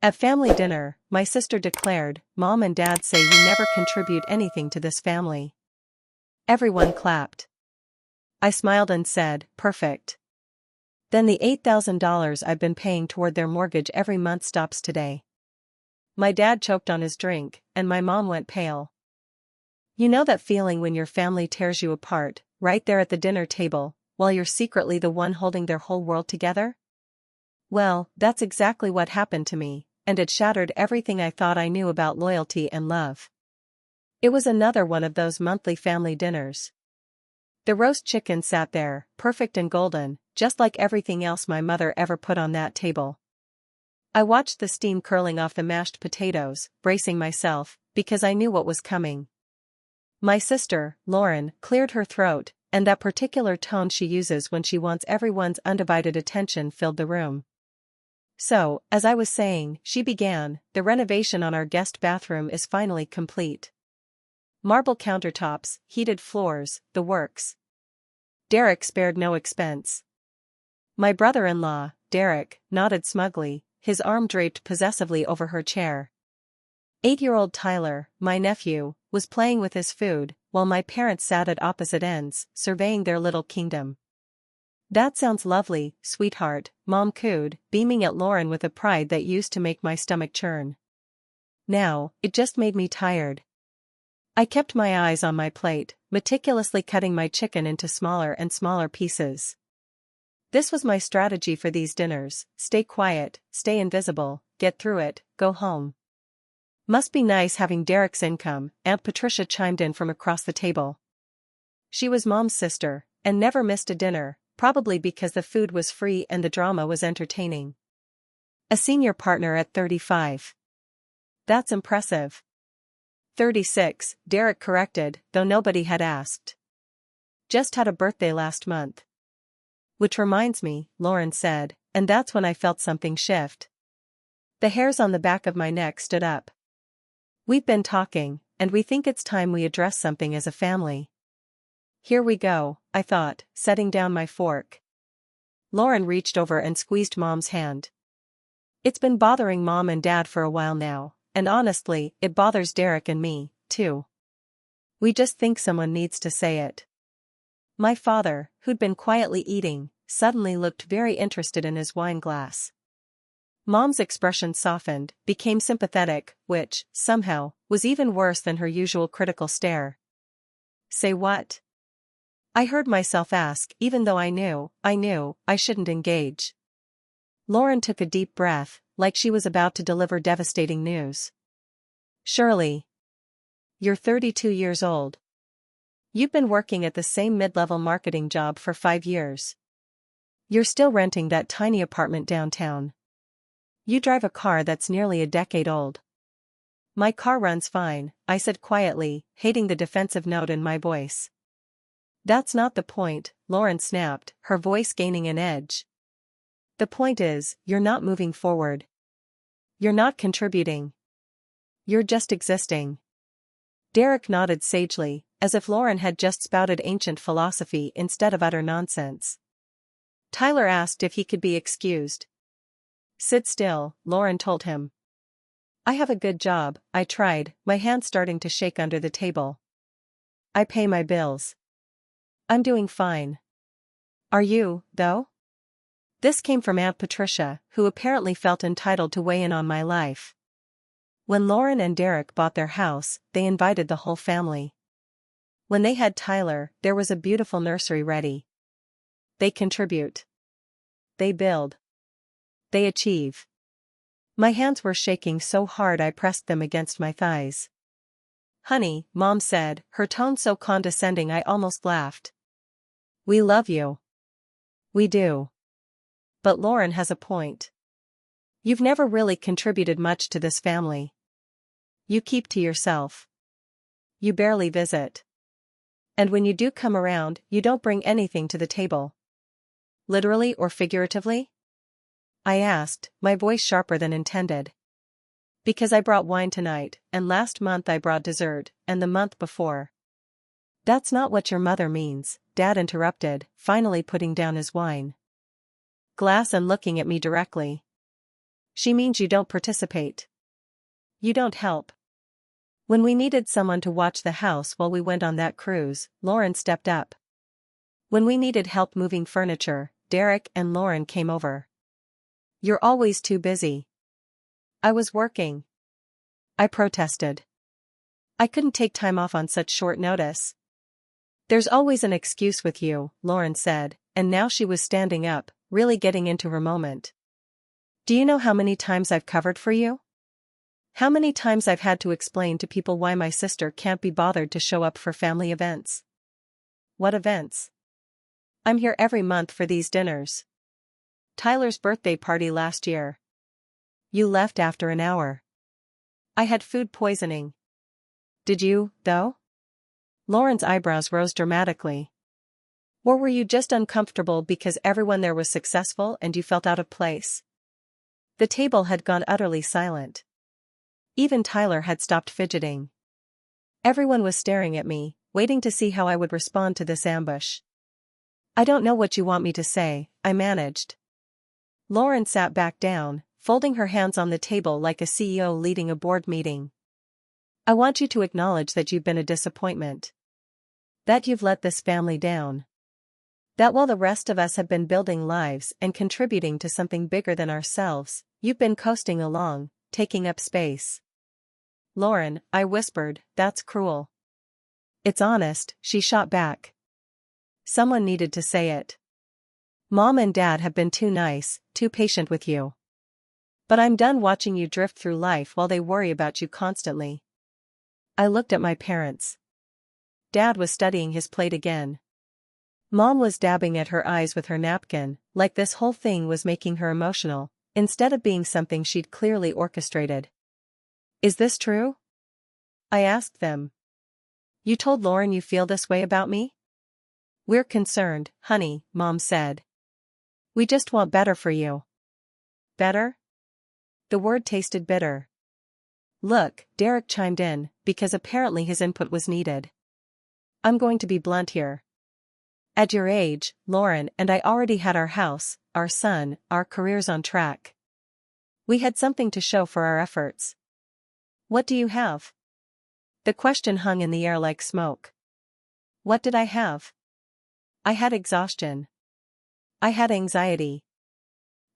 At family dinner, my sister declared, "Mom and Dad say you never contribute anything to this family." Everyone clapped. I smiled and said, "Perfect. Then the $8,000 I've been paying toward their mortgage every month stops today." My dad choked on his drink, and my mom went pale. You know that feeling when your family tears you apart, right there at the dinner table, while you're secretly the one holding their whole world together? Well, that's exactly what happened to me, and it shattered everything I thought I knew about loyalty and love. It was another one of those monthly family dinners. The roast chicken sat there, perfect and golden, just like everything else my mother ever put on that table. I watched the steam curling off the mashed potatoes, bracing myself, because I knew what was coming. My sister, Lauren, cleared her throat, and that particular tone she uses when she wants everyone's undivided attention filled the room. "So, as I was saying," she began, "the renovation on our guest bathroom is finally complete. Marble countertops, heated floors, the works. Derek spared no expense." My brother-in-law, Derek, nodded smugly, his arm draped possessively over her chair. 8-year-old Tyler, my nephew, was playing with his food, while my parents sat at opposite ends, surveying their little kingdom. "That sounds lovely, sweetheart," Mom cooed, beaming at Lauren with a pride that used to make my stomach churn. Now, it just made me tired. I kept my eyes on my plate, meticulously cutting my chicken into smaller and smaller pieces. This was my strategy for these dinners: stay quiet, stay invisible, get through it, go home. "Must be nice having Derek's income," Aunt Patricia chimed in from across the table. She was Mom's sister, and never missed a dinner, probably because the food was free and the drama was entertaining. "A senior partner at 35. That's impressive." 36, Derek corrected, though nobody had asked. "Just had a birthday last month." "Which reminds me," Lauren said, and that's when I felt something shift. The hairs on the back of my neck stood up. "We've been talking, and we think it's time we address something as a family." "Here we go," I thought, setting down my fork. Lauren reached over and squeezed Mom's hand. "It's been bothering Mom and Dad for a while now, and honestly, it bothers Derek and me, too. We just think someone needs to say it." My father, who'd been quietly eating, suddenly looked very interested in his wine glass. Mom's expression softened, became sympathetic, which, somehow, was even worse than her usual critical stare. "Say what?" I heard myself ask, even though I knew I shouldn't engage. Lauren took a deep breath, like she was about to deliver devastating news. "Shirley. You're 32 years old. You've been working at the same mid-level marketing job for 5 years. You're still renting that tiny apartment downtown. You drive a car that's nearly a decade old." "My car runs fine," I said quietly, hating the defensive note in my voice. "That's not the point," Lauren snapped, her voice gaining an edge. "The point is, you're not moving forward. You're not contributing. You're just existing." Derek nodded sagely, as if Lauren had just spouted ancient philosophy instead of utter nonsense. Tyler asked if he could be excused. "Sit still," Lauren told him. "I have a good job," I tried, my hand starting to shake under the table. "I pay my bills. I'm doing fine." "Are you, though?" This came from Aunt Patricia, who apparently felt entitled to weigh in on my life. When Lauren and Derek bought their house, they invited the whole family. When they had Tyler, there was a beautiful nursery ready. They contribute. They build. They achieve. My hands were shaking so hard I pressed them against my thighs. "Honey," Mom said, her tone so condescending I almost laughed. "We love you." "We do. But Lauren has a point. You've never really contributed much to this family. You keep to yourself. You barely visit. And when you do come around, you don't bring anything to the table." "Literally or figuratively?" I asked, my voice sharper than intended. "Because I brought wine tonight, and last month I brought dessert, and the month before." "That's not what your mother means," Dad interrupted, finally putting down his wine glass and looking at me directly. She means you don't participate. You don't help. When we needed someone to watch the house while we went on that cruise, Lauren stepped up. When we needed help moving furniture, Derek and Lauren came over. You're always too busy. I was working. I protested. I couldn't take time off on such short notice. There's always an excuse with you, Lauren said, and now she was standing up, really getting into her moment. Do you know how many times I've covered for you? How many times I've had to explain to people why my sister can't be bothered to show up for family events? What events? I'm here every month for these dinners. Tyler's birthday party last year. You left after an hour. I had food poisoning. Did you, though? Lauren's eyebrows rose dramatically. Or were you just uncomfortable because everyone there was successful and you felt out of place? The table had gone utterly silent. Even Tyler had stopped fidgeting. Everyone was staring at me, waiting to see how I would respond to this ambush. I don't know what you want me to say, I managed. Lauren sat back down, folding her hands on the table like a CEO leading a board meeting. I want you to acknowledge that you've been a disappointment. That you've let this family down. That while the rest of us have been building lives and contributing to something bigger than ourselves, you've been coasting along, taking up space. Lauren, I whispered, that's cruel. It's honest, she shot back. Someone needed to say it. Mom and Dad have been too nice, too patient with you. But I'm done watching you drift through life while they worry about you constantly. I looked at my parents. Dad was studying his plate again. Mom was dabbing at her eyes with her napkin, like this whole thing was making her emotional, instead of being something she'd clearly orchestrated. Is this true? I asked them. You told Lauren you feel this way about me? We're concerned, honey, Mom said. We just want better for you. Better? The word tasted bitter. Look, Derek chimed in, because apparently his input was needed. I'm going to be blunt here. At your age, Lauren and I already had our house, our son, our careers on track. We had something to show for our efforts. What do you have? The question hung in the air like smoke. What did I have? I had exhaustion. I had anxiety.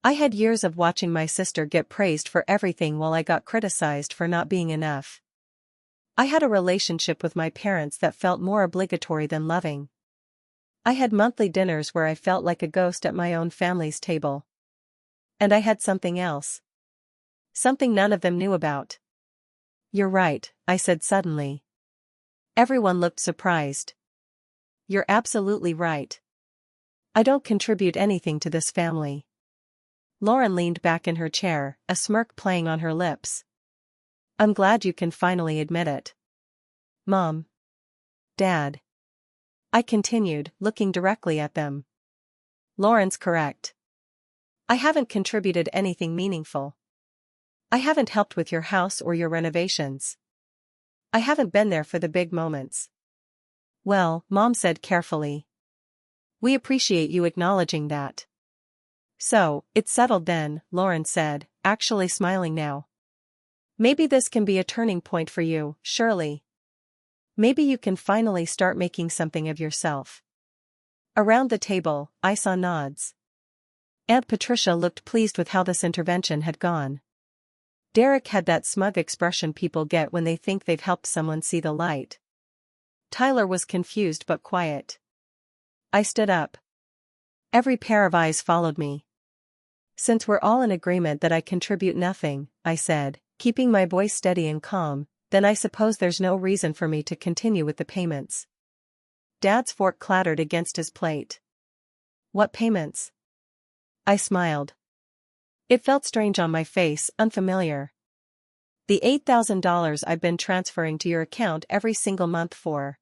I had years of watching my sister get praised for everything while I got criticized for not being enough. I had a relationship with my parents that felt more obligatory than loving. I had monthly dinners where I felt like a ghost at my own family's table. And I had something else. Something none of them knew about. You're right, I said suddenly. Everyone looked surprised. You're absolutely right. I don't contribute anything to this family. Lauren leaned back in her chair, a smirk playing on her lips. I'm glad you can finally admit it. Mom. Dad. I continued, looking directly at them. Lauren's correct. I haven't contributed anything meaningful. I haven't helped with your house or your renovations. I haven't been there for the big moments. Well, Mom said carefully. We appreciate you acknowledging that. So, it's settled then, Lauren said, actually smiling now. Maybe this can be a turning point for you, Shirley. Maybe you can finally start making something of yourself. Around the table, I saw nods. Aunt Patricia looked pleased with how this intervention had gone. Derek had that smug expression people get when they think they've helped someone see the light. Tyler was confused but quiet. I stood up. Every pair of eyes followed me. Since we're all in agreement that I contribute nothing, I said, keeping my voice steady and calm, then I suppose there's no reason for me to continue with the payments. Dad's fork clattered against his plate. What payments? I smiled. It felt strange on my face, unfamiliar. The $8,000 I've been transferring to your account every single month for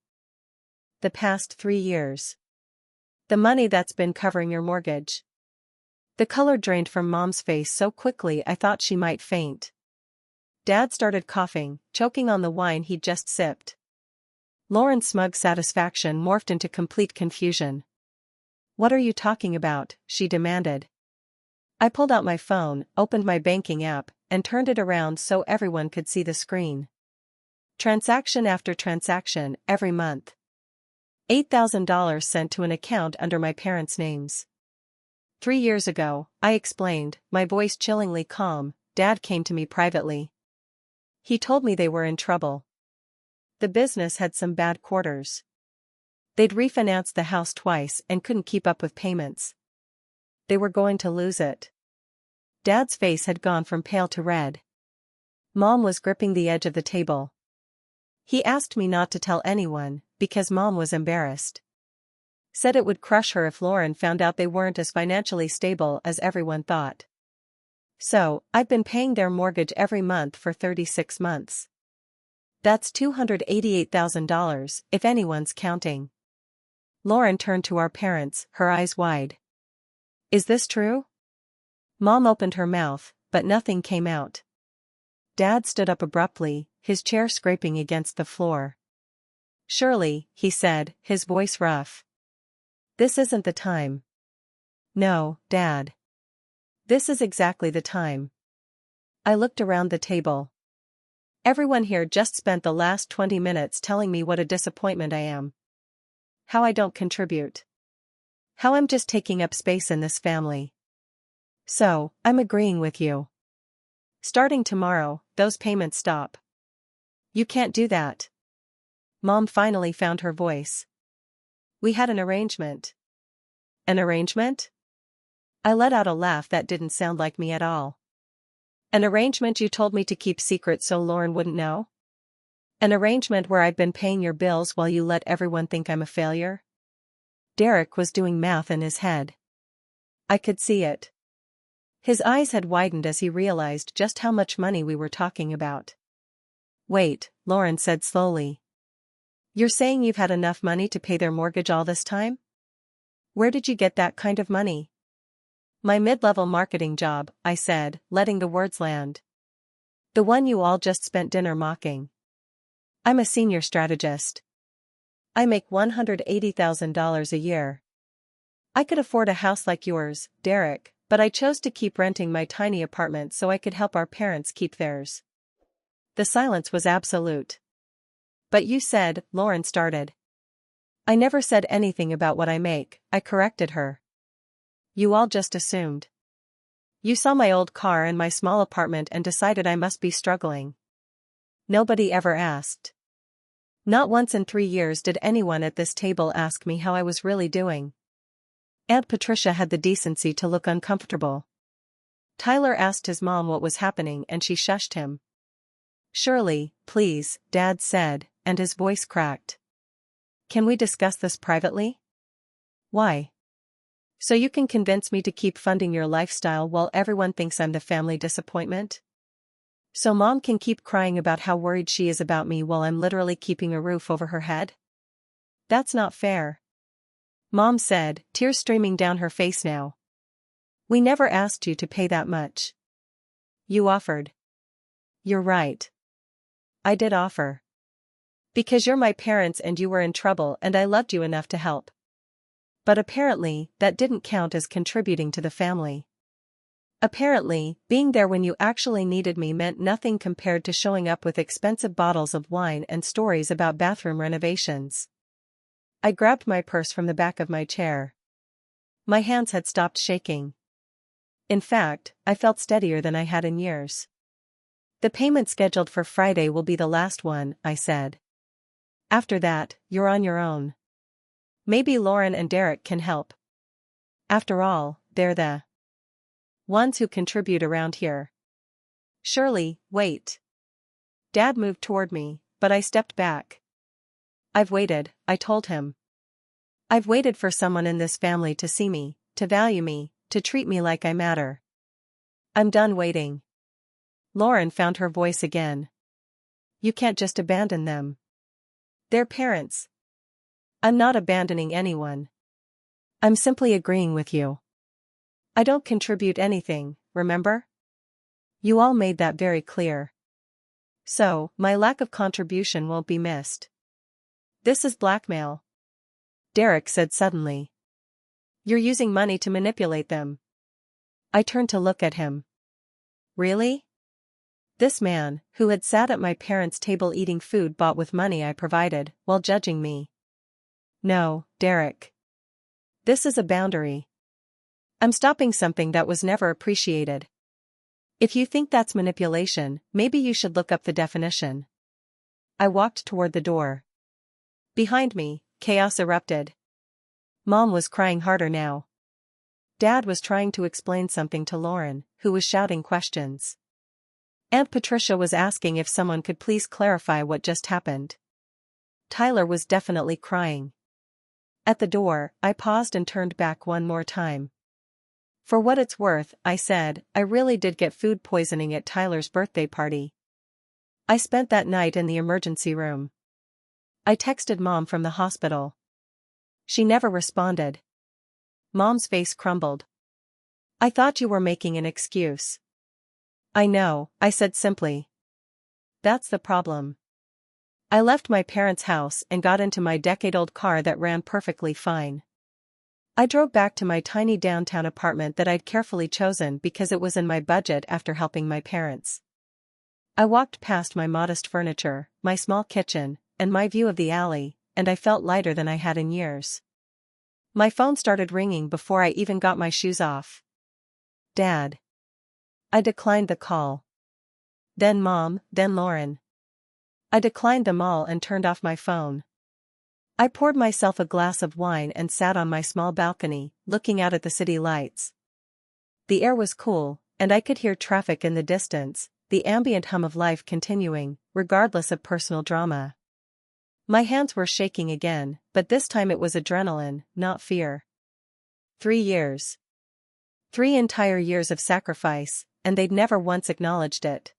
the past 3 years. The money that's been covering your mortgage. The color drained from Mom's face so quickly I thought she might faint. Dad started coughing, choking on the wine he'd just sipped. Lauren's smug satisfaction morphed into complete confusion. What are you talking about? She demanded. I pulled out my phone, opened my banking app, and turned it around so everyone could see the screen. Transaction after transaction, every month. $8,000 sent to an account under my parents' names. 3 years ago, I explained, my voice chillingly calm, Dad came to me privately. He told me they were in trouble. The business had some bad quarters. They'd refinanced the house twice and couldn't keep up with payments. They were going to lose it. Dad's face had gone from pale to red. Mom was gripping the edge of the table. He asked me not to tell anyone, because Mom was embarrassed. Said it would crush her if Lauren found out they weren't as financially stable as everyone thought. So, I've been paying their mortgage every month for 36 months. That's $288,000, if anyone's counting. Lauren turned to our parents, her eyes wide. Is this true? Mom opened her mouth, but nothing came out. Dad stood up abruptly, his chair scraping against the floor. Shirley, he said, his voice rough. This isn't the time. No, Dad. This is exactly the time. I looked around the table. Everyone here just spent the last 20 minutes telling me what a disappointment I am. How I don't contribute. How I'm just taking up space in this family. So, I'm agreeing with you. Starting tomorrow, those payments stop. You can't do that. Mom finally found her voice. We had an arrangement. An arrangement? I let out a laugh that didn't sound like me at all. An arrangement you told me to keep secret so Lauren wouldn't know? An arrangement where I've been paying your bills while you let everyone think I'm a failure? Derek was doing math in his head. I could see it. His eyes had widened as he realized just how much money we were talking about. Wait, Lauren said slowly. You're saying you've had enough money to pay their mortgage all this time? Where did you get that kind of money? My mid-level marketing job, I said, letting the words land. The one you all just spent dinner mocking. I'm a senior strategist. I make $180,000 a year. I could afford a house like yours, Derek, but I chose to keep renting my tiny apartment so I could help our parents keep theirs. The silence was absolute. But you said, Lauren started. I never said anything about what I make, I corrected her. You all just assumed. You saw my old car and my small apartment and decided I must be struggling. Nobody ever asked. Not once in 3 years did anyone at this table ask me how I was really doing. Aunt Patricia had the decency to look uncomfortable. Tyler asked his mom what was happening and she shushed him. Shirley, please, Dad said, and his voice cracked. Can we discuss this privately? Why? So you can convince me to keep funding your lifestyle while everyone thinks I'm the family disappointment? So Mom can keep crying about how worried she is about me while I'm literally keeping a roof over her head? That's not fair. Mom said, tears streaming down her face now. We never asked you to pay that much. You offered. You're right. I did offer. Because you're my parents and you were in trouble and I loved you enough to help. But apparently, that didn't count as contributing to the family. Apparently, being there when you actually needed me meant nothing compared to showing up with expensive bottles of wine and stories about bathroom renovations. I grabbed my purse from the back of my chair. My hands had stopped shaking. In fact, I felt steadier than I had in years. The payment scheduled for Friday will be the last one, I said. After that, you're on your own. Maybe Lauren and Derek can help. After all, they're the ones who contribute around here. Shirley, wait. Dad moved toward me, but I stepped back. I've waited, I told him. I've waited for someone in this family to see me, to value me, to treat me like I matter. I'm done waiting. Lauren found her voice again. You can't just abandon them. They're parents. I'm not abandoning anyone. I'm simply agreeing with you. I don't contribute anything, remember? You all made that very clear. So, my lack of contribution won't be missed. This is blackmail. Derek said suddenly. You're using money to manipulate them. I turned to look at him. Really? This man, who had sat at my parents' table eating food bought with money I provided, while judging me. No, Derek. This is a boundary. I'm stopping something that was never appreciated. If you think that's manipulation, maybe you should look up the definition. I walked toward the door. Behind me, chaos erupted. Mom was crying harder now. Dad was trying to explain something to Lauren, who was shouting questions. Aunt Patricia was asking if someone could please clarify what just happened. Tyler was definitely crying. At the door, I paused and turned back one more time. For what it's worth, I said, I really did get food poisoning at Tyler's birthday party. I spent that night in the emergency room. I texted Mom from the hospital. She never responded. Mom's face crumbled. I thought you were making an excuse. I know, I said simply. That's the problem. I left my parents' house and got into my decade-old car that ran perfectly fine. I drove back to my tiny downtown apartment that I'd carefully chosen because it was in my budget after helping my parents. I walked past my modest furniture, my small kitchen, and my view of the alley, and I felt lighter than I had in years. My phone started ringing before I even got my shoes off. Dad. I declined the call. Then Mom, then Lauren. I declined them all and turned off my phone. I poured myself a glass of wine and sat on my small balcony, looking out at the city lights. The air was cool, and I could hear traffic in the distance, the ambient hum of life continuing, regardless of personal drama. My hands were shaking again, but this time it was adrenaline, not fear. 3 years. 3 entire years of sacrifice, and they'd never once acknowledged it.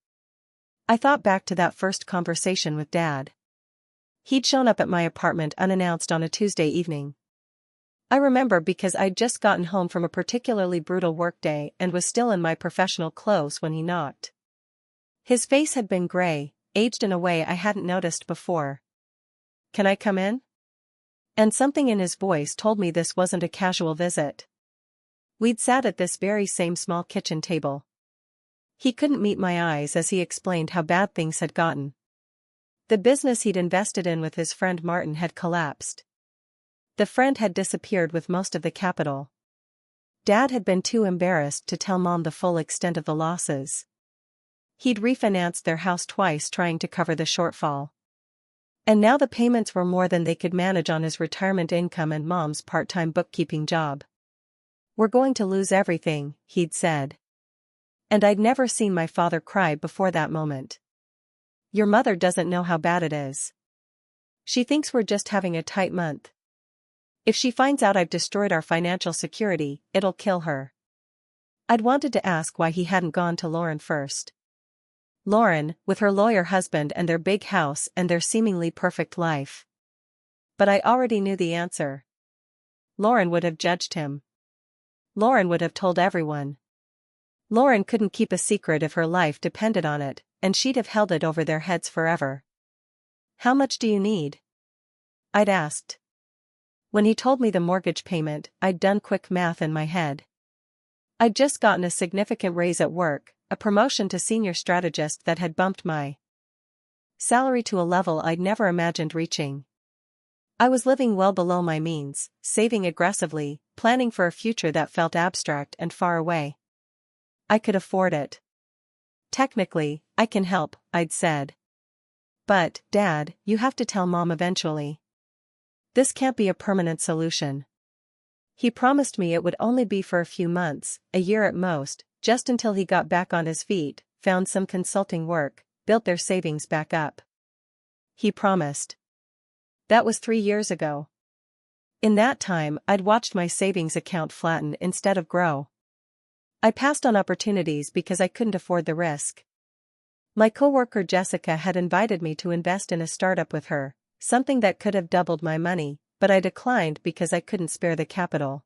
I thought back to that first conversation with Dad. He'd shown up at my apartment unannounced on a Tuesday evening. I remember because I'd just gotten home from a particularly brutal workday and was still in my professional clothes when he knocked. His face had been gray, aged in a way I hadn't noticed before. Can I come in? And something in his voice told me this wasn't a casual visit. We'd sat at this very same small kitchen table. He couldn't meet my eyes as he explained how bad things had gotten. The business he'd invested in with his friend Martin had collapsed. The friend had disappeared with most of the capital. Dad had been too embarrassed to tell Mom the full extent of the losses. He'd refinanced their house twice trying to cover the shortfall. And now the payments were more than they could manage on his retirement income and Mom's part-time bookkeeping job. We're going to lose everything, he'd said. And I'd never seen my father cry before that moment. Your mother doesn't know how bad it is. She thinks we're just having a tight month. If she finds out I've destroyed our financial security, it'll kill her. I'd wanted to ask why he hadn't gone to Lauren first. Lauren, with her lawyer husband and their big house and their seemingly perfect life. But I already knew the answer. Lauren would have judged him. Lauren would have told everyone. Lauren couldn't keep a secret if her life depended on it, and she'd have held it over their heads forever. How much do you need? I'd asked. When he told me the mortgage payment, I'd done quick math in my head. I'd just gotten a significant raise at work, a promotion to senior strategist that had bumped my salary to a level I'd never imagined reaching. I was living well below my means, saving aggressively, planning for a future that felt abstract and far away. I could afford it. Technically, I can help, I'd said. But, Dad, you have to tell Mom eventually. This can't be a permanent solution. He promised me it would only be for a few months, a year at most, just until he got back on his feet, found some consulting work, built their savings back up. He promised. That was 3 years ago. In that time, I'd watched my savings account flatten instead of grow. I passed on opportunities because I couldn't afford the risk. My coworker Jessica had invited me to invest in a startup with her, something that could have doubled my money, but I declined because I couldn't spare the capital.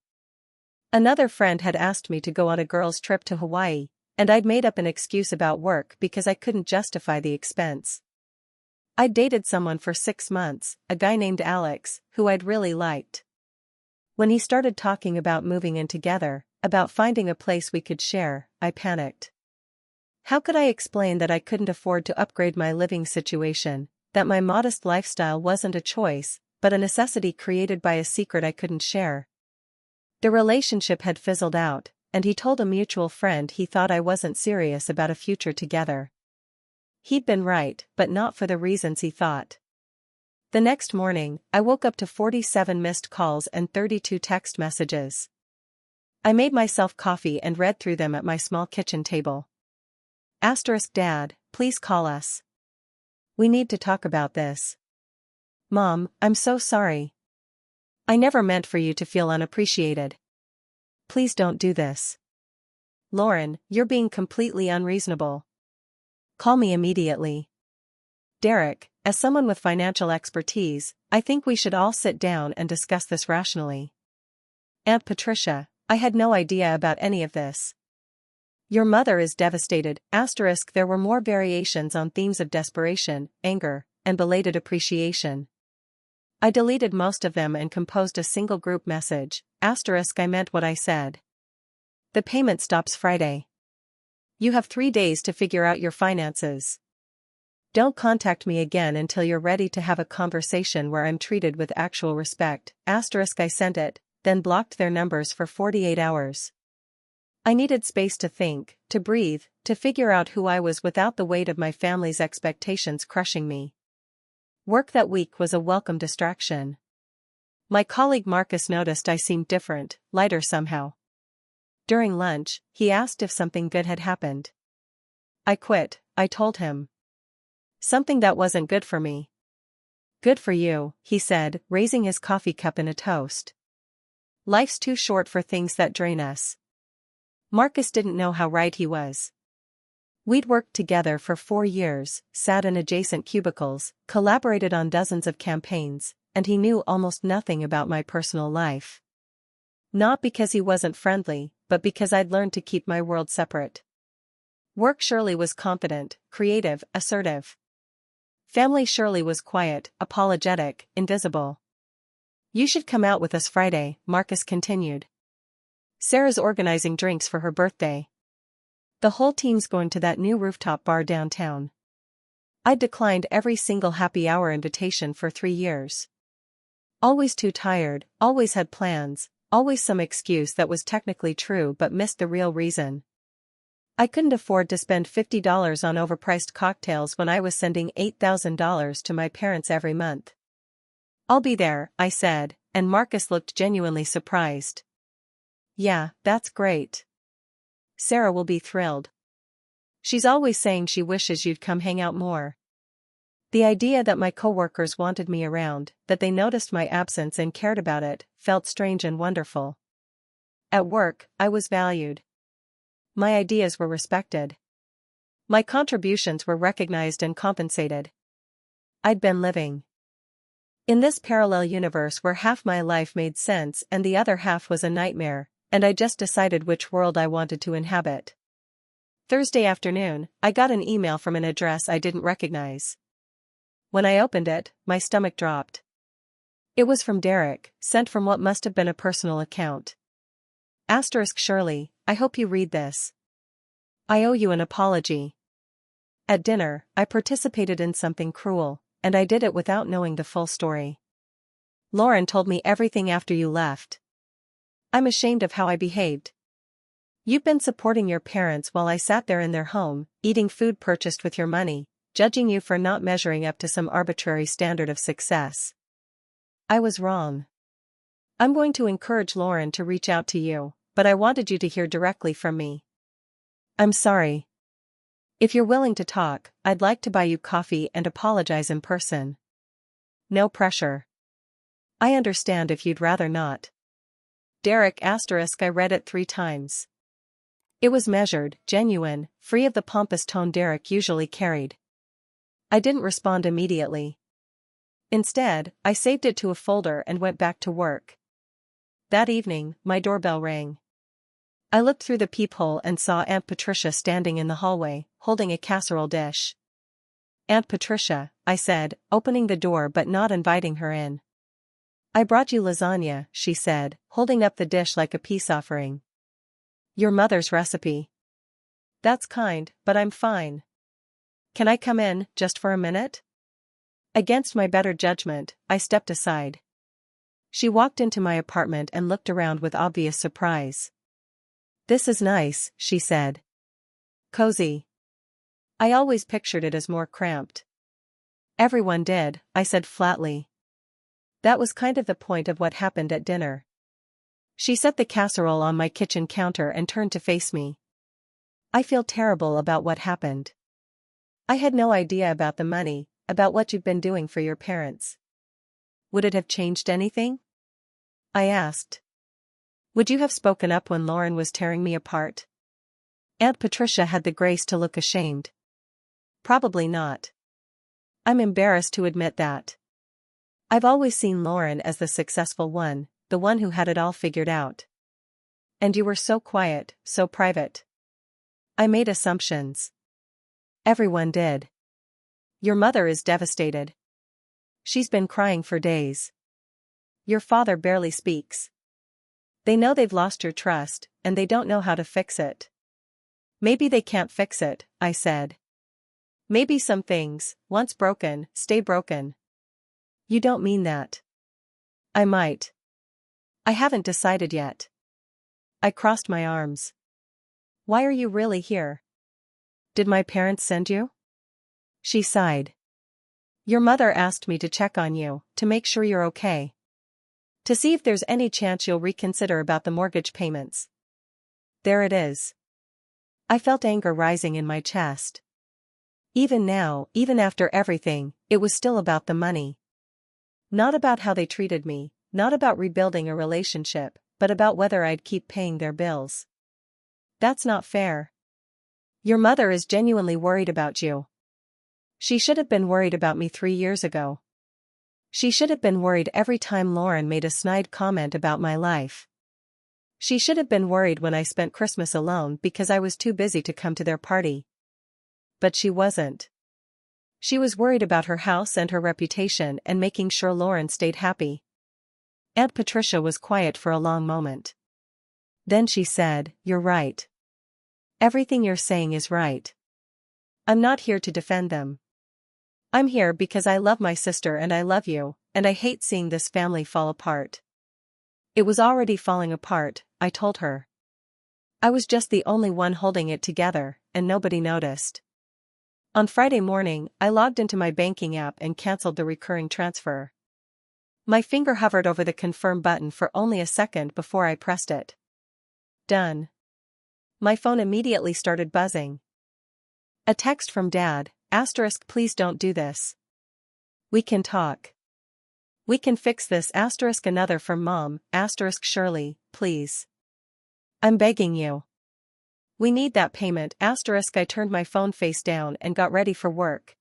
Another friend had asked me to go on a girls' trip to Hawaii, and I'd made up an excuse about work because I couldn't justify the expense. I'd dated someone for 6 months, a guy named Alex, who I'd really liked. When he started talking about moving in together, about finding a place we could share, I panicked. How could I explain that I couldn't afford to upgrade my living situation, that my modest lifestyle wasn't a choice, but a necessity created by a secret I couldn't share? The relationship had fizzled out, and he told a mutual friend he thought I wasn't serious about a future together. He'd been right, but not for the reasons he thought. The next morning, I woke up to 47 missed calls and 32 text messages. I made myself coffee and read through them at my small kitchen table. Dad, please call us. We need to talk about this. Mom, I'm so sorry. I never meant for you to feel unappreciated. Please don't do this. Lauren, you're being completely unreasonable. Call me immediately. Derek, as someone with financial expertise, I think we should all sit down and discuss this rationally. Aunt Patricia, I had no idea about any of this. Your mother is devastated. There were more variations on themes of desperation, anger, and belated appreciation. I deleted most of them and composed a single group message. I meant what I said. The payment stops Friday. You have 3 days to figure out your finances. Don't contact me again until you're ready to have a conversation where I'm treated with actual respect. I sent it, then blocked their numbers for 48 hours. I needed space to think, to breathe, to figure out who I was without the weight of my family's expectations crushing me. Work that week was a welcome distraction. My colleague Marcus noticed I seemed different, lighter somehow. During lunch, he asked if something good had happened. I quit, I told him. Something that wasn't good for me. Good for you, he said, raising his coffee cup in a toast. Life's too short for things that drain us. Marcus didn't know how right he was. We'd worked together for 4 years, sat in adjacent cubicles, collaborated on dozens of campaigns, and he knew almost nothing about my personal life. Not because he wasn't friendly, but because I'd learned to keep my world separate. Work Shirley was confident, creative, assertive. Family Shirley was quiet, apologetic, invisible. You should come out with us Friday, Marcus continued. Sarah's organizing drinks for her birthday. The whole team's going to that new rooftop bar downtown. I'd declined every single happy hour invitation for 3 years. Always too tired, always had plans, always some excuse that was technically true but missed the real reason. I couldn't afford to spend $50 on overpriced cocktails when I was sending $8,000 to my parents every month. I'll be there, I said, and Marcus looked genuinely surprised. Yeah, that's great. Sarah will be thrilled. She's always saying she wishes you'd come hang out more. The idea that my coworkers wanted me around, that they noticed my absence and cared about it, felt strange and wonderful. At work, I was valued. My ideas were respected. My contributions were recognized and compensated. I'd been living in this parallel universe where half my life made sense and the other half was a nightmare, and I just decided which world I wanted to inhabit. Thursday afternoon, I got an email from an address I didn't recognize. When I opened it, my stomach dropped. It was from Derek, sent from what must have been a personal account. Shirley, I hope you read this. I owe you an apology. At dinner, I participated in something cruel, and I did it without knowing the full story. Lauren told me everything after you left. I'm ashamed of how I behaved. You've been supporting your parents while I sat there in their home, eating food purchased with your money, judging you for not measuring up to some arbitrary standard of success. I was wrong. I'm going to encourage Lauren to reach out to you, but I wanted you to hear directly from me. I'm sorry. If you're willing to talk, I'd like to buy you coffee and apologize in person. No pressure. I understand if you'd rather not. Derek I read it 3 times. It was measured, genuine, free of the pompous tone Derek usually carried. I didn't respond immediately. Instead, I saved it to a folder and went back to work. That evening, my doorbell rang. I looked through the peephole and saw Aunt Patricia standing in the hallway, holding a casserole dish. Aunt Patricia, I said, opening the door but not inviting her in. I brought you lasagna, she said, holding up the dish like a peace offering. Your mother's recipe. That's kind, but I'm fine. Can I come in, just for a minute? Against my better judgment, I stepped aside. She walked into my apartment and looked around with obvious surprise. This is nice, she said. Cozy. I always pictured it as more cramped. Everyone did, I said flatly. That was kind of the point of what happened at dinner. She set the casserole on my kitchen counter and turned to face me. I feel terrible about what happened. I had no idea about the money, about what you've been doing for your parents. Would it have changed anything? I asked. Would you have spoken up when Lauren was tearing me apart? Aunt Patricia had the grace to look ashamed. Probably not. I'm embarrassed to admit that. I've always seen Lauren as the successful one, the one who had it all figured out. And you were so quiet, so private. I made assumptions. Everyone did. Your mother is devastated. She's been crying for days. Your father barely speaks. They know they've lost your trust, and they don't know how to fix it. Maybe they can't fix it, I said. Maybe some things, once broken, stay broken. You don't mean that. I might. I haven't decided yet. I crossed my arms. Why are you really here? Did my parents send you? She sighed. Your mother asked me to check on you, to make sure you're okay. To see if there's any chance you'll reconsider about the mortgage payments. There it is. I felt anger rising in my chest. Even now, even after everything, it was still about the money. Not about how they treated me, not about rebuilding a relationship, but about whether I'd keep paying their bills. That's not fair. Your mother is genuinely worried about you. She should have been worried about me 3 years ago. She should have been worried every time Lauren made a snide comment about my life. She should have been worried when I spent Christmas alone because I was too busy to come to their party. But she wasn't. She was worried about her house and her reputation and making sure Lauren stayed happy. Aunt Patricia was quiet for a long moment. Then she said, "You're right. Everything you're saying is right. I'm not here to defend them. I'm here because I love my sister and I love you, and I hate seeing this family fall apart." It was already falling apart, I told her. I was just the only one holding it together, and nobody noticed. On Friday morning, I logged into my banking app and canceled the recurring transfer. My finger hovered over the confirm button for only a second before I pressed it. Done. My phone immediately started buzzing. A text from Dad, *, please don't do this. We can talk. We can fix this, *, another from Mom, *, Shirley, please. I'm begging you. We need that payment, *. I turned my phone face down and got ready for work.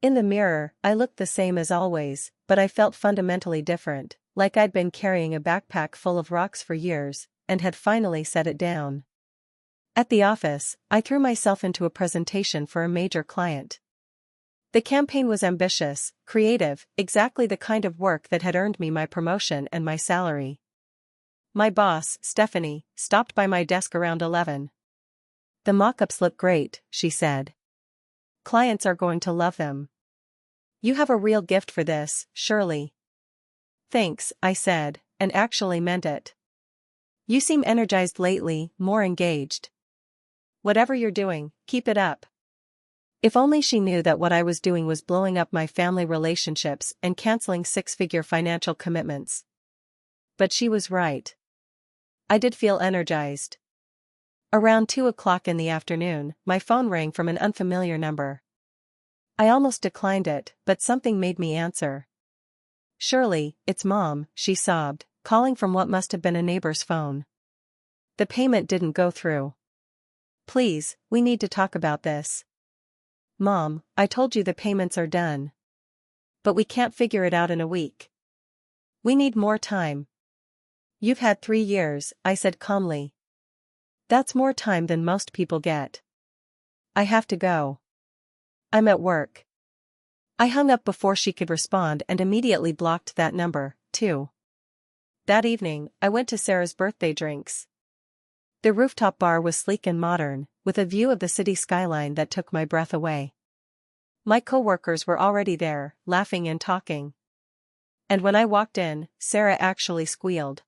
In the mirror, I looked the same as always, but I felt fundamentally different, like I'd been carrying a backpack full of rocks for years, and had finally set it down. At the office, I threw myself into a presentation for a major client. The campaign was ambitious, creative, exactly the kind of work that had earned me my promotion and my salary. My boss, Stephanie, stopped by my desk around 11. The mock-ups look great, she said. Clients are going to love them. You have a real gift for this, Shirley. Thanks, I said, and actually meant it. You seem energized lately, more engaged. Whatever you're doing, keep it up. If only she knew that what I was doing was blowing up my family relationships and canceling 6-figure financial commitments. But she was right. I did feel energized. Around 2 o'clock in the afternoon, my phone rang from an unfamiliar number. I almost declined it, but something made me answer. Shirley, it's Mom, she sobbed, calling from what must have been a neighbor's phone. The payment didn't go through. Please, we need to talk about this. Mom, I told you the payments are done. But we can't figure it out in a week. We need more time. You've had 3 years, I said calmly. That's more time than most people get. I have to go. I'm at work. I hung up before she could respond and immediately blocked that number, too. That evening, I went to Sarah's birthday drinks. The rooftop bar was sleek and modern, with a view of the city skyline that took my breath away. My coworkers were already there, laughing and talking. And when I walked in, Sarah actually squealed.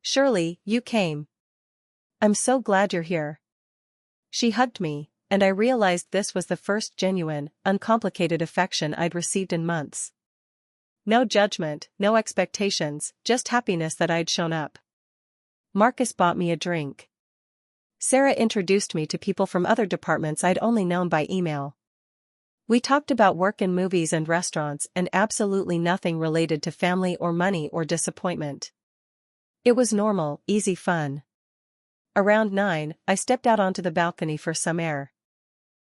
"Shirley, you came. I'm so glad you're here." She hugged me, and I realized this was the first genuine, uncomplicated affection I'd received in months. No judgment, no expectations, just happiness that I'd shown up. Marcus bought me a drink. Sarah introduced me to people from other departments I'd only known by email. We talked about work and movies and restaurants and absolutely nothing related to family or money or disappointment. It was normal, easy fun. Around 9, I stepped out onto the balcony for some air.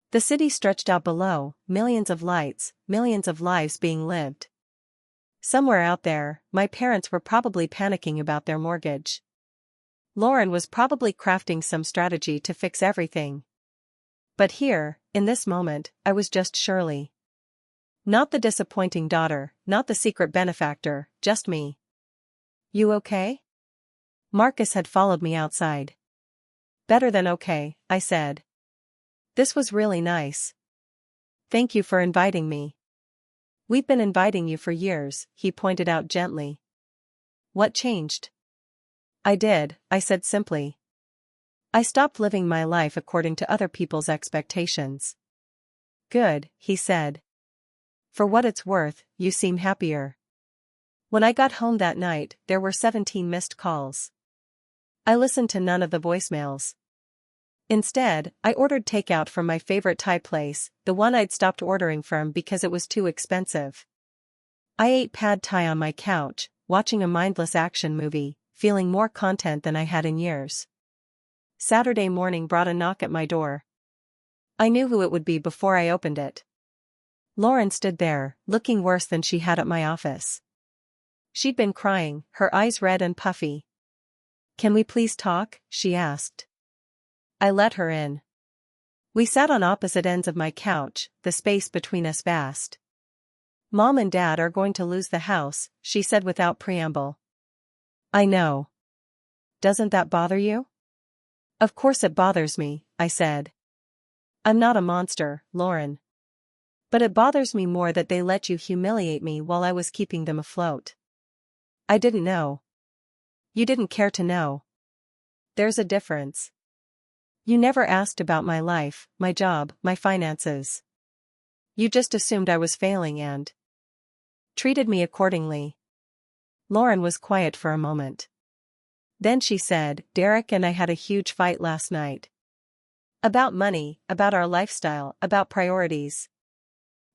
The city stretched out below, millions of lights, millions of lives being lived. Somewhere out there, my parents were probably panicking about their mortgage. Lauren was probably crafting some strategy to fix everything. But here, in this moment, I was just Shirley. Not the disappointing daughter, not the secret benefactor, just me. "You okay?" Marcus had followed me outside. "Better than okay," I said. "This was really nice. Thank you for inviting me." "We've been inviting you for years," he pointed out gently. "What changed?" "I did," I said simply. "I stopped living my life according to other people's expectations." "Good," he said. "For what it's worth, you seem happier." When I got home that night, there were 17 missed calls. I listened to none of the voicemails. Instead, I ordered takeout from my favorite Thai place, the one I'd stopped ordering from because it was too expensive. I ate pad Thai on my couch, watching a mindless action movie, feeling more content than I had in years. Saturday morning brought a knock at my door. I knew who it would be before I opened it. Lauren stood there, looking worse than she had at my office. She'd been crying, her eyes red and puffy. "Can we please talk?" she asked. I let her in. We sat on opposite ends of my couch, the space between us vast. "Mom and Dad are going to lose the house," she said without preamble. "I know. Doesn't that bother you?" "Of course it bothers me," I said. "I'm not a monster, Lauren. But it bothers me more that they let you humiliate me while I was keeping them afloat." "I didn't know." "You didn't care to know. There's a difference. You never asked about my life, my job, my finances. You just assumed I was failing and treated me accordingly." Lauren was quiet for a moment. Then she said, "Derek and I had a huge fight last night. About money, about our lifestyle, about priorities.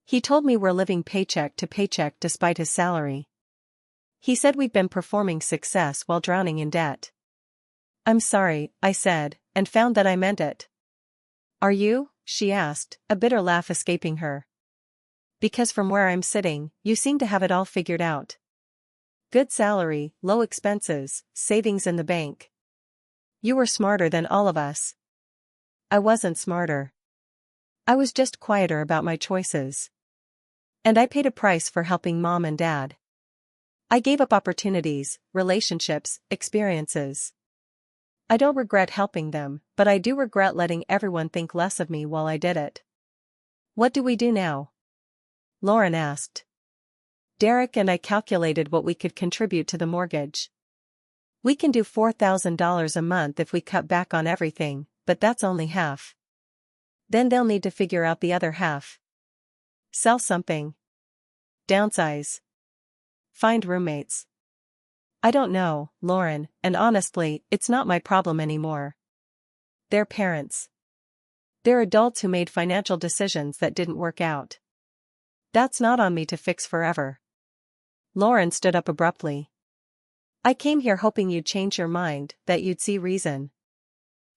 He told me we're living paycheck to paycheck despite his salary. He said we've been performing success while drowning in debt." "I'm sorry," I said, and found that I meant it. "Are you?" she asked, a bitter laugh escaping her. "Because from where I'm sitting, you seem to have it all figured out. Good salary, low expenses, savings in the bank. You were smarter than all of us." "I wasn't smarter. I was just quieter about my choices. And I paid a price for helping Mom and Dad. I gave up opportunities, relationships, experiences. I don't regret helping them, but I do regret letting everyone think less of me while I did it." "What do we do now?" Lauren asked. Derek and I calculated what we could contribute to the mortgage. "We can do $4,000 a month if we cut back on everything, but that's only half. Then they'll need to figure out the other half. Sell something. Downsize. Find roommates. I don't know, Lauren, and honestly, it's not my problem anymore. They're parents. They're adults who made financial decisions that didn't work out. That's not on me to fix forever." Lauren stood up abruptly. "I came here hoping you'd change your mind, that you'd see reason."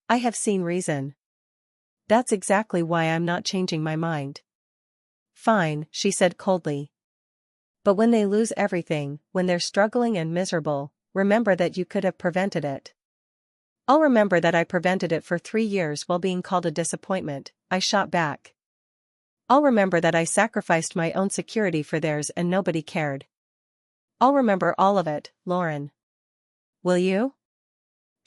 "I have seen reason. That's exactly why I'm not changing my mind." "Fine," she said coldly. "But when they lose everything, when they're struggling and miserable, remember that you could have prevented it." "I'll remember that I prevented it for 3 years while being called a disappointment," I shot back. "I'll remember that I sacrificed my own security for theirs and nobody cared. I'll remember all of it, Lauren. Will you?"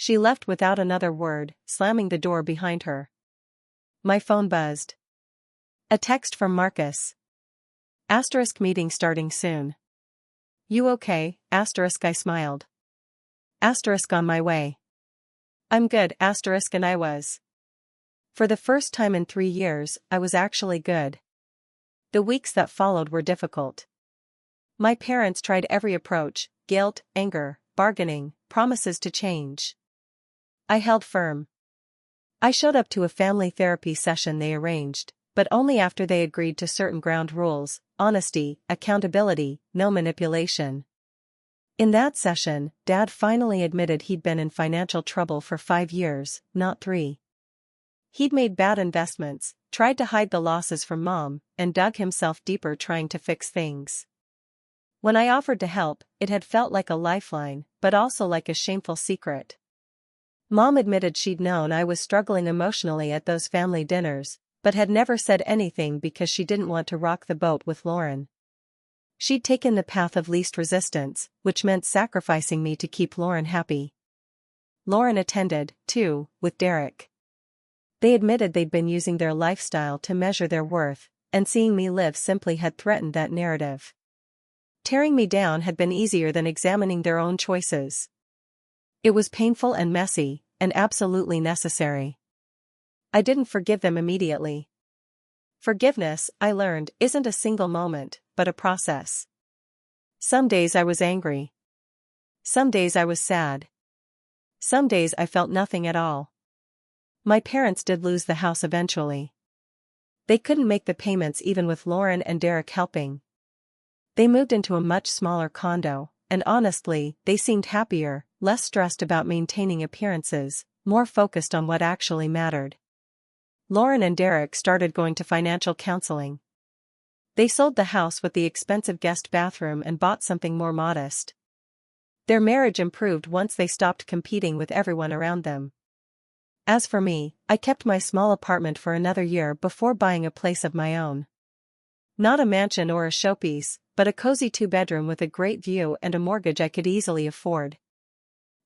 She left without another word, slamming the door behind her. My phone buzzed. A text from Marcus. Asterisk meeting starting soon. You okay? Asterisk I smiled. Asterisk on my way. I'm good. Asterisk and I was. For the first time in 3 years, I was actually good. The weeks that followed were difficult. My parents tried every approach: guilt, anger, bargaining, promises to change. I held firm. I showed up to a family therapy session they arranged, but only after they agreed to certain ground rules: honesty, accountability, no manipulation. In that session, Dad finally admitted he'd been in financial trouble for 5 years, not 3. He'd made bad investments, tried to hide the losses from Mom, and dug himself deeper trying to fix things. When I offered to help, it had felt like a lifeline, but also like a shameful secret. Mom admitted she'd known I was struggling emotionally at those family dinners, but had never said anything because she didn't want to rock the boat with Lauren. She'd taken the path of least resistance, which meant sacrificing me to keep Lauren happy. Lauren attended, too, with Derek. They admitted they'd been using their lifestyle to measure their worth, and seeing me live simply had threatened that narrative. Tearing me down had been easier than examining their own choices. It was painful and messy, and absolutely necessary. I didn't forgive them immediately. Forgiveness, I learned, isn't a single moment, but a process. Some days I was angry. Some days I was sad. Some days I felt nothing at all. My parents did lose the house eventually. They couldn't make the payments even with Lauren and Derek helping. They moved into a much smaller condo, and honestly, they seemed happier, less stressed about maintaining appearances, more focused on what actually mattered. Lauren and Derek started going to financial counseling. They sold the house with the expensive guest bathroom and bought something more modest. Their marriage improved once they stopped competing with everyone around them. As for me, I kept my small apartment for another year before buying a place of my own. Not a mansion or a showpiece, but a cozy 2-bedroom with a great view and a mortgage I could easily afford.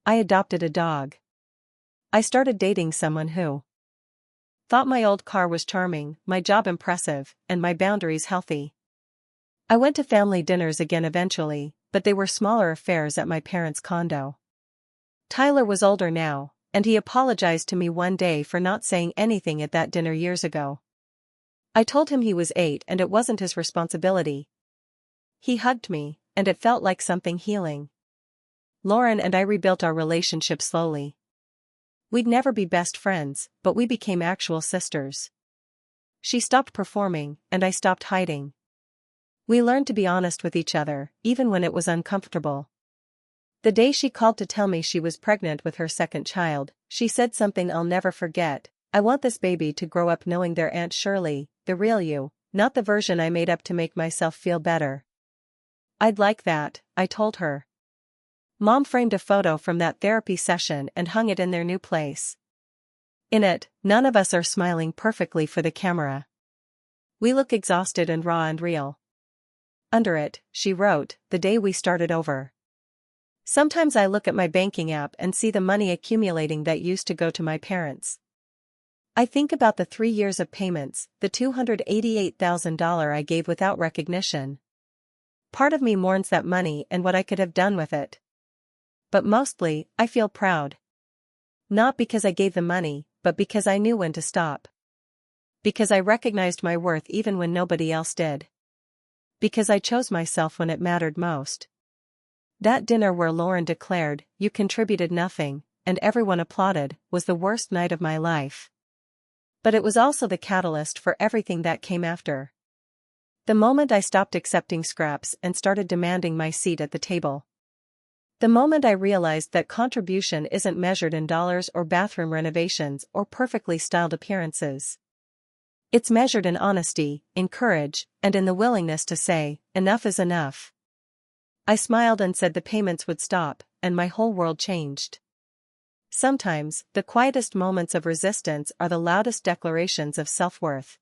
I adopted a dog. I started dating someone who thought my old car was charming, my job impressive, and my boundaries healthy. I went to family dinners again eventually, but they were smaller affairs at my parents' condo. Tyler was older now, and he apologized to me one day for not saying anything at that dinner years ago. I told him he was 8 and it wasn't his responsibility. He hugged me, and it felt like something healing. Lauren and I rebuilt our relationship slowly. We'd never be best friends, but we became actual sisters. She stopped performing, and I stopped hiding. We learned to be honest with each other, even when it was uncomfortable. The day she called to tell me she was pregnant with her second child, she said something I'll never forget: "I want this baby to grow up knowing their Aunt Shirley, the real you, not the version I made up to make myself feel better." I'd like that, I told her. Mom framed a photo from that therapy session and hung it in their new place. In it, none of us are smiling perfectly for the camera. We look exhausted and raw and real. Under it, she wrote, "The day we started over." Sometimes I look at my banking app and see the money accumulating that used to go to my parents. I think about the 3 years of payments, the $288,000 I gave without recognition. Part of me mourns that money and what I could have done with it. But mostly, I feel proud. Not because I gave the money, but because I knew when to stop. Because I recognized my worth even when nobody else did. Because I chose myself when it mattered most. That dinner where Lauren declared, "You contributed nothing," and everyone applauded, was the worst night of my life. But it was also the catalyst for everything that came after. The moment I stopped accepting scraps and started demanding my seat at the table. The moment I realized that contribution isn't measured in dollars or bathroom renovations or perfectly styled appearances. It's measured in honesty, in courage, and in the willingness to say, "Enough is enough." I smiled and said the payments would stop, and my whole world changed. Sometimes, the quietest moments of resistance are the loudest declarations of self-worth.